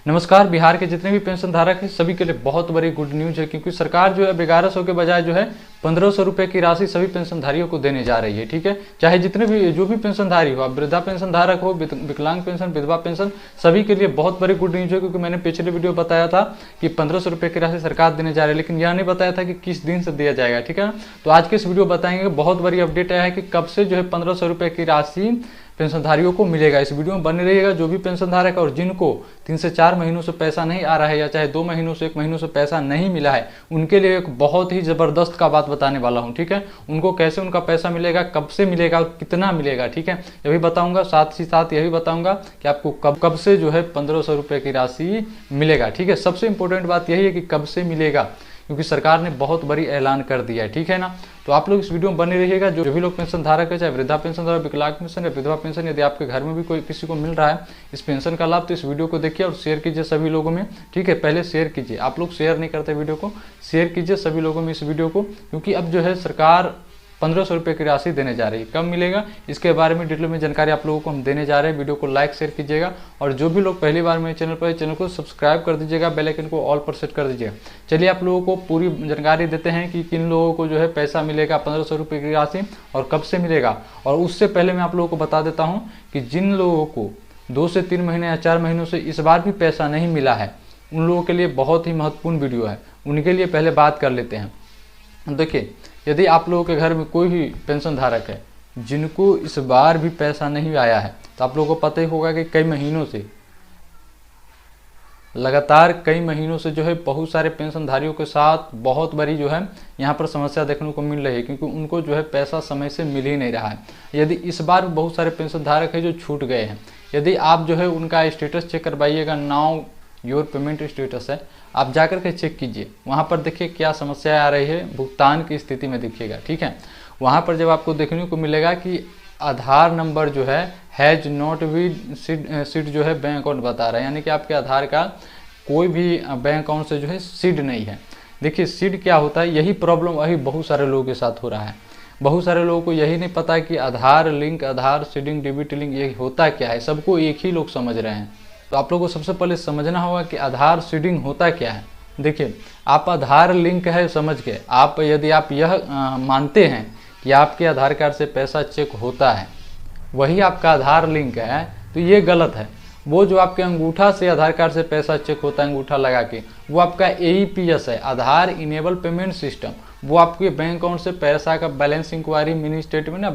नमस्कार। बिहार के जितने भी पेंशन धारक हैं सभी के लिए बहुत बड़ी गुड न्यूज है, क्योंकि सरकार जो है 1100 के बजाय जो है 1500 रुपये की राशि सभी पेंशनधारियों को देने जा रही है। ठीक है, चाहे जितने भी जो भी पेंशनधारी हो, आप वृद्धा पेंशन धारक हो, विकलांग पेंशन, विधवा पेंशन, सभी के लिए बहुत बड़ी गुड न्यूज है। क्योंकि मैंने पिछले वीडियो बताया था कि 1500 रुपये की राशि सरकार देने जा रही है, लेकिन यह नहीं बताया था कि किस दिन से दिया जाएगा। ठीक है, तो आज के इस वीडियो बताएंगे। बहुत बड़ी अपडेट आया है कि कब से जो है 1500 रुपये की राशि पेंशनधारियों को मिलेगा। इस वीडियो में बने रहिएगा। जो भी पेंशनधारक और जिनको 3 से 4 महीनों से पैसा नहीं आ रहा है, या चाहे 2 महीनों से 1 महीनों से पैसा नहीं मिला है, उनके लिए एक बहुत ही ज़बरदस्त का बात बताने वाला हूं। ठीक है, उनको कैसे उनका पैसा मिलेगा, कब से मिलेगा और कितना मिलेगा। ठीक है, ये भी बताऊंगा। साथ ही साथ यह भी बताऊंगा कि आपको कब से जो है 1500 रुपये की राशि मिलेगा। ठीक है, सबसे इंपॉर्टेंट बात यही है कि कब से मिलेगा, क्योंकि सरकार ने बहुत बड़ी ऐलान कर दिया है। ठीक है ना, तो आप लोग इस वीडियो में बने रहिएगा। जो भी लोग पेंशन धारक है, चाहे वृद्धा पेंशन धारक, विकलांग पेंशन या विधवा पेंशन, यदि आपके घर में भी कोई किसी को मिल रहा है इस पेंशन का लाभ, तो इस वीडियो को देखिए और शेयर कीजिए सभी लोगों में। ठीक है, पहले शेयर कीजिए। आप लोग शेयर नहीं करते वीडियो को, शेयर कीजिए सभी लोगों में इस वीडियो को, क्योंकि अब जो है सरकार 1500 रुपये की राशि देने जा रही है। कब मिलेगा इसके बारे में डिटेल में जानकारी आप लोगों को हम देने जा रहे हैं। वीडियो को लाइक शेयर कीजिएगा, और जो भी लोग पहली बार मेरे चैनल पर, चैनल को सब्सक्राइब कर दीजिएगा, बेल आइकन को ऑल पर सेट कर दीजिएगा। चलिए आप लोगों को पूरी जानकारी देते हैं कि किन लोगों को जो है पैसा मिलेगा 1500 रुपये की राशि और कब से मिलेगा। और उससे पहले मैं आप लोगों को बता देता हूँ कि जिन लोगों को 2 से 3 महीने या 4 महीनों से इस बार भी पैसा नहीं मिला है, उन लोगों के लिए बहुत ही महत्वपूर्ण वीडियो है। उनके लिए पहले बात कर लेते हैं। देखिए, यदि आप लोगों के घर में कोई भी पेंशन धारक है जिनको इस बार भी पैसा नहीं आया है, तो आप लोगों को पता ही होगा कि कई महीनों से, लगातार कई महीनों से जो है बहुत सारे पेंशनधारियों के साथ बहुत बड़ी जो है यहाँ पर समस्या देखने को मिल रही है, क्योंकि उनको जो है पैसा समय से मिल ही नहीं रहा है। यदि इस बार बहुत सारे पेंशन धारक है जो छूट गए हैं, यदि आप जो है उनका स्टेटस चेक करवाइएगा, नाउ योर पेमेंट स्टेटस है, आप जाकर के चेक कीजिए। वहाँ पर देखिए क्या समस्या आ रही है, भुगतान की स्थिति में देखिएगा। ठीक है, वहाँ पर जब आपको देखने को मिलेगा कि आधार नंबर जो है हैज नॉट बी सीड जो है बैंक अकाउंट बता रहा है, यानी कि आपके आधार का कोई भी बैंक अकाउंट से जो है सीड नहीं है। देखिए सीड क्या होता है, यही प्रॉब्लम वही बहुत सारे लोगों के साथ हो रहा है। बहुत सारे लोगों को यही नहीं पता कि आधार लिंक, आधार सीडिंग, डीबीटी लिंक ये होता क्या है। सबको एक ही लोग समझ रहे हैं। तो आप लोगों को सबसे पहले समझना होगा कि आधार सीडिंग होता क्या है। देखिए, आप आधार लिंक है समझ के, आप यदि आप यह मानते हैं कि आपके आधार कार्ड से पैसा चेक होता है, वही आपका आधार लिंक है, तो ये गलत है। वो जो आपके अंगूठा से आधार कार्ड से पैसा चेक होता है, अंगूठा लगा के, वो आपका AEPS है, आधार इनेबल पेमेंट सिस्टम। वो आपके बैंक अकाउंट से पैसा का बैलेंस इंक्वायरी, मिनी स्टेटमेंट ना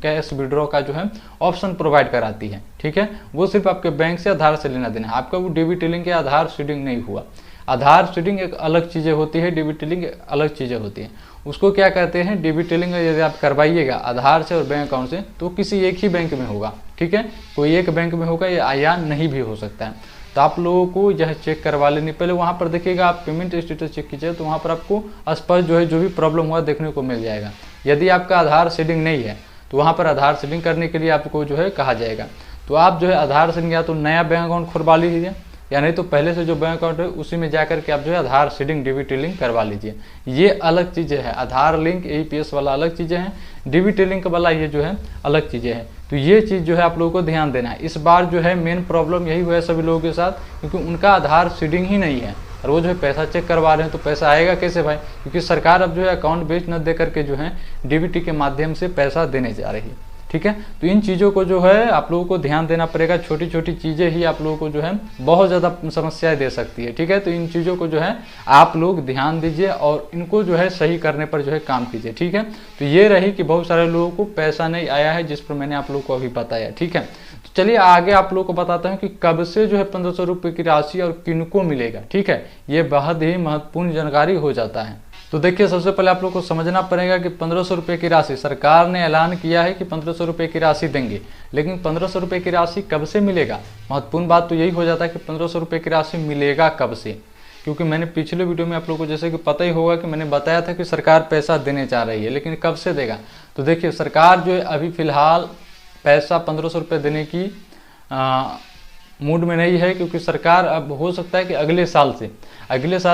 कैश विड्रॉ का जो है ऑप्शन प्रोवाइड कराती है। ठीक है, वो सिर्फ आपके बैंक से आधार से लेना देना है। आपका वो डीबीटी लिंक या आधार सीडिंग नहीं हुआ। आधार सीडिंग एक अलग चीज़ें होती है, डीबीटी लिंक अलग चीज़ें होती हैं। उसको क्या कहते हैं, डीबीटी लिंक यदि आप करवाइएगा आधार से और बैंक अकाउंट से, तो किसी एक ही बैंक में होगा। ठीक है, कोई एक बैंक में होगा या नहीं भी हो सकता है। तो आप लोगों को यह चेक करवा लेनी। पहले वहाँ पर देखिएगा, आप पेमेंट स्टेटस चेक कीजिए, तो वहाँ पर आपको स्पष्ट जो है जो भी प्रॉब्लम हुआ देखने को मिल जाएगा। यदि आपका आधार सीडिंग नहीं है, तो वहाँ पर आधार सीडिंग करने के लिए आपको जो है कहा जाएगा। तो आप जो है आधार सीडिंग या तो नया बैंक अकाउंट खुलवा लीजिए, या नहीं तो पहले से जो बैंक अकाउंट है उसी में जाकर के आप जो है आधार सीडिंग, डीबीटी लिंक करवा लीजिए। ये अलग चीज़ें हैं। आधार लिंक AEPS वाला अलग चीज़ें हैं, डीबीटी लिंक वाला ये जो है अलग चीज़ें हैं। तो ये चीज़ जो है आप लोगों को ध्यान देना है। इस बार जो है मेन प्रॉब्लम यही हुआ है सभी लोगों के साथ, क्योंकि उनका आधार सीडिंग ही नहीं है और वो जो है पैसा चेक करवा रहे हैं। तो पैसा आएगा कैसे भाई, क्योंकि सरकार अब जो है अकाउंट बेच न दे करके जो है डीबीटी के माध्यम से पैसा देने जा रही है। ठीक है, तो इन चीज़ों को जो है आप लोगों को ध्यान देना पड़ेगा। छोटी छोटी चीज़ें ही आप लोगों को जो है बहुत ज़्यादा समस्याएं दे सकती है। ठीक है, तो इन चीज़ों को जो है आप लोग ध्यान दीजिए और इनको जो है सही करने पर जो है काम कीजिए। ठीक है, तो ये रही कि बहुत सारे लोगों को पैसा नहीं आया है, जिस पर मैंने आप लोगों को अभी बताया। ठीक है, तो चलिए आगे आप लोगों को बताता हूँ कि कब से जो है 1500 रुपये की राशि और किनको मिलेगा। ठीक है, ये बहुत ही महत्वपूर्ण जानकारी हो जाता है। तो देखिए, सबसे पहले आप लोग को समझना पड़ेगा कि 1500 रुपये की राशि सरकार ने ऐलान किया है कि 1500 रुपये की राशि देंगे, लेकिन 1500 रुपये की राशि कब से मिलेगा। महत्वपूर्ण बात तो यही हो जाता है कि 1500 रुपये की राशि मिलेगा कब से, क्योंकि मैंने पिछले वीडियो में आप लोगों को जैसे कि पता ही होगा कि मैंने बताया था कि सरकार पैसा देने जा रही है, लेकिन कब से देगा। तो देखिए, सरकार जो है अभी फिलहाल पैसा 1500 रुपये देने की मूड में नहीं है, क्योंकि सरकार अब हो सकता है कि अगले साल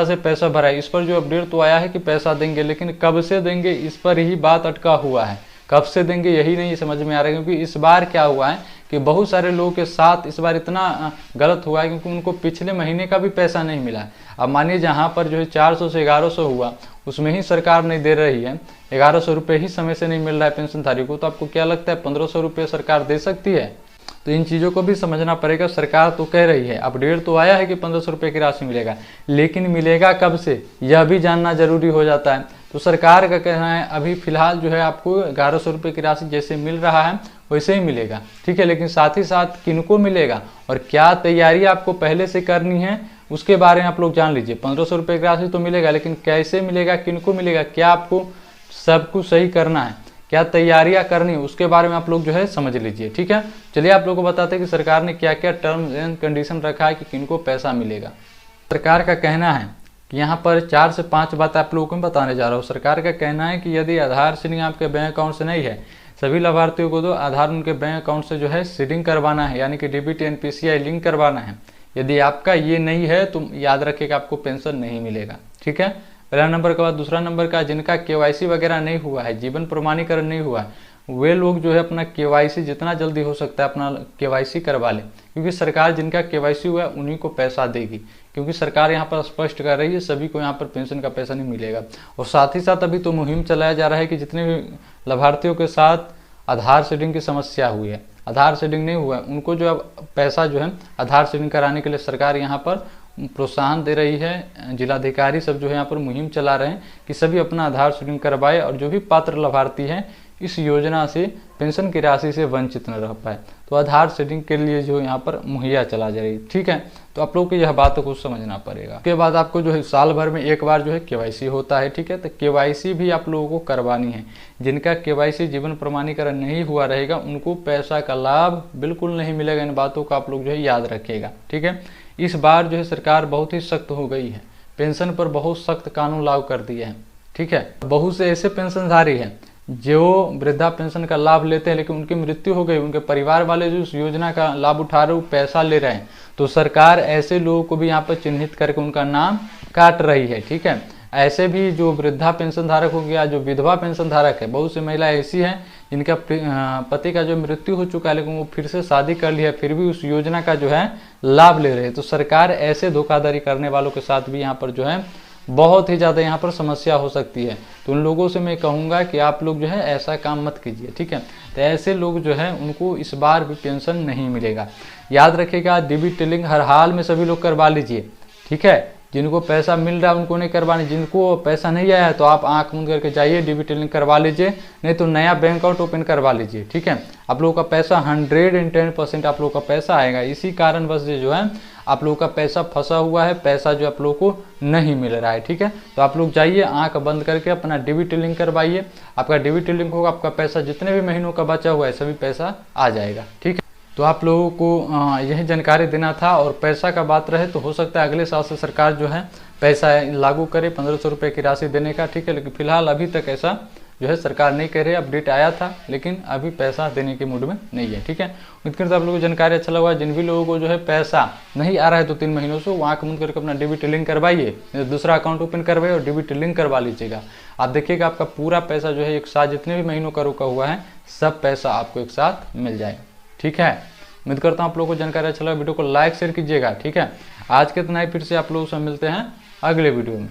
से पैसा भराए। इस पर जो अपडेट तो आया है कि पैसा देंगे, लेकिन कब से देंगे इस पर ही बात अटका हुआ है। कब से देंगे यही नहीं समझ में आ रहा है। क्योंकि इस बार क्या हुआ है कि बहुत सारे लोगों के साथ इस बार इतना गलत हुआ है क्योंकि उनको पिछले महीने का भी पैसा नहीं मिला है। अब मानिए जहाँ पर जो है 400 से 1100 हुआ, उसमें ही सरकार नहीं दे रही है, 1100 रुपये ही समय से नहीं मिल रहा है पेंशनधारी को, तो आपको क्या लगता है 1500 रुपये सरकार दे सकती है? तो इन चीज़ों को भी समझना पड़ेगा। सरकार तो कह रही है, अपडेट तो आया है कि 1500 रुपये की राशि मिलेगा, लेकिन मिलेगा कब से यह भी जानना जरूरी हो जाता है। तो सरकार का कहना है अभी फिलहाल जो है आपको 1100 रुपये की राशि जैसे मिल रहा है वैसे ही मिलेगा, ठीक है। लेकिन साथ ही साथ किनको मिलेगा और क्या तैयारी आपको पहले से करनी है उसके बारे में आप लोग जान लीजिए। 1500 रुपये की राशि तो मिलेगा, लेकिन कैसे मिलेगा, किनको मिलेगा, क्या आपको सब कुछ सही करना है, क्या तैयारियां करनी है, उसके बारे में आप लोग जो है समझ लीजिए, ठीक है। चलिए आप लोगों को बताते हैं कि सरकार ने क्या क्या टर्म्स एंड कंडीशन रखा है कि किनको पैसा मिलेगा। सरकार का कहना है कि यहाँ पर 4 से 5 बात आप लोगों को बताने जा रहा हूँ। सरकार का कहना है कि यदि आधार सीडिंग आपके बैंक अकाउंट से नहीं है, सभी लाभार्थियों को तो आधार उनके बैंक अकाउंट से जो है सीडिंग करवाना है, यानी कि डीबीटी एनपीसीआई लिंक करवाना है। यदि आपका ये नहीं है तो याद रखिएगा आपको पेंशन नहीं मिलेगा, ठीक है। पहला नंबर के बाद दूसरा नंबर का जिनका केवाईसी वगैरह नहीं हुआ है, जीवन प्रमाणीकरण नहीं हुआ है, वे लोग जो है अपना केवाईसी जितना जल्दी हो सकता है अपना केवाईसी करवा लें, क्योंकि सरकार जिनका केवाईसी हुआ है उन्हीं को पैसा देगी। क्योंकि सरकार यहाँ पर स्पष्ट कर रही है सभी को यहाँ पर पेंशन का पैसा नहीं मिलेगा। और साथ ही साथ अभी तो मुहिम चलाया जा रहा है कि जितने भी लाभार्थियों के साथ आधार सीडिंग की समस्या हुई है, आधार सीडिंग नहीं हुआ है, उनको जो अब पैसा जो है आधार सीडिंग कराने के लिए सरकार यहाँ पर प्रोत्साहन दे रही है। जिलाधिकारी सब जो है यहाँ पर मुहिम चला रहे हैं कि सभी अपना आधार सीडिंग करवाए और जो भी पात्र लाभार्थी हैं इस योजना से पेंशन की राशि से वंचित न रह पाए। तो आधार सीडिंग के लिए जो यहाँ पर मुहैया चला जा रही है, ठीक है। तो आप लोग को यह बात को समझना पड़ेगा। उसके बाद आपको जो है साल भर में एक बार जो है केवाईसी होता है, ठीक है। तो केवाईसी भी आप लोगों को करवानी है। जिनका केवाईसी जीवन प्रमाणीकरण नहीं हुआ रहेगा उनको पैसा का लाभ बिल्कुल नहीं मिलेगा। इन बातों का आप लोग जो है याद रखिएगा, ठीक है। इस बार जो है सरकार बहुत ही सख्त हो गई है, पेंशन पर बहुत सख्त कानून लागू कर दिए हैं, ठीक है। बहुत से ऐसे पेंशनधारी हैं जो वृद्धा पेंशन का लाभ लेते हैं लेकिन उनकी मृत्यु हो गई, उनके परिवार वाले जो इस योजना का लाभ उठा रहे वो पैसा ले रहे हैं, तो सरकार ऐसे लोगों को भी यहाँ पर चिन्हित करके उनका नाम काट रही है, ठीक है। ऐसे भी जो वृद्धा पेंशन धारक हो गया, जो विधवा पेंशन धारक है, बहुत सी महिलाएं ऐसी हैं जिनका पति का जो मृत्यु हो चुका है लेकिन वो फिर से शादी कर लिया, फिर भी उस योजना का जो है लाभ ले रहे हैं। तो सरकार ऐसे धोखाधड़ी करने वालों के साथ भी यहाँ पर जो है बहुत ही ज़्यादा यहाँ पर समस्या हो सकती है। तो उन लोगों से मैं कहूँगा कि आप लोग जो है ऐसा काम मत कीजिए, ठीक है। तो ऐसे लोग जो है उनको इस बार भी पेंशन नहीं मिलेगा। याद रखिएगा डीबीटी लिंक हर हाल में सभी लोग करवा लीजिए, ठीक है। जिनको पैसा मिल रहा है उनको नहीं करवाने, जिनको पैसा नहीं आया है तो आप आंख मूंद करके जाइए डीबीटी लिंक करवा लीजिए, नहीं तो नया बैंक अकाउंट ओपन करवा लीजिए, ठीक है। आप लोगों का पैसा 110% आप लोगों का पैसा आएगा। इसी कारण बस जो है आप लोगों का पैसा फंसा हुआ है, पैसा जो आप लोगों को नहीं मिल रहा है, ठीक है। तो आप लोग जाइए आंख बंद करके अपना डीबीटी लिंक करवाइए। आपका डीबीटी लिंक होगा, आपका पैसा जितने भी महीनों का बचा हुआ है सभी पैसा आ जाएगा, ठीक है। तो आप लोगों को यही जानकारी देना था। और पैसा का बात रहे तो हो सकता है अगले साल से सरकार जो है पैसा लागू करे 1500 रुपये की राशि देने का, ठीक है। लेकिन फिलहाल अभी तक ऐसा जो है सरकार नहीं कह रही। अपडेट आया था लेकिन अभी पैसा देने के मूड में नहीं है, ठीक है। उम्मीद करता आप लोगों को जानकारी अच्छा लगा। जिन भी लोगों को जो है पैसा नहीं आ रहा है 2-3 महीनों से, वो आंख मूंद करके अपना डीबीटी लिंक करवाइए, दूसरा अकाउंट ओपन करवाइए और डीबीटी लिंक करवा लीजिएगा। आप देखिएगा आपका पूरा पैसा जो है एक साथ जितने भी महीनों का रुका हुआ है सब पैसा आपको एक साथ मिल जाएगा, ठीक है। उम्मीद करता हूँ आप लोगों को जानकारी अच्छा लगा। वीडियो को लाइक शेयर कीजिएगा, ठीक है। आज के इतना ही, फिर से आप लोगों से मिलते हैं अगले वीडियो में।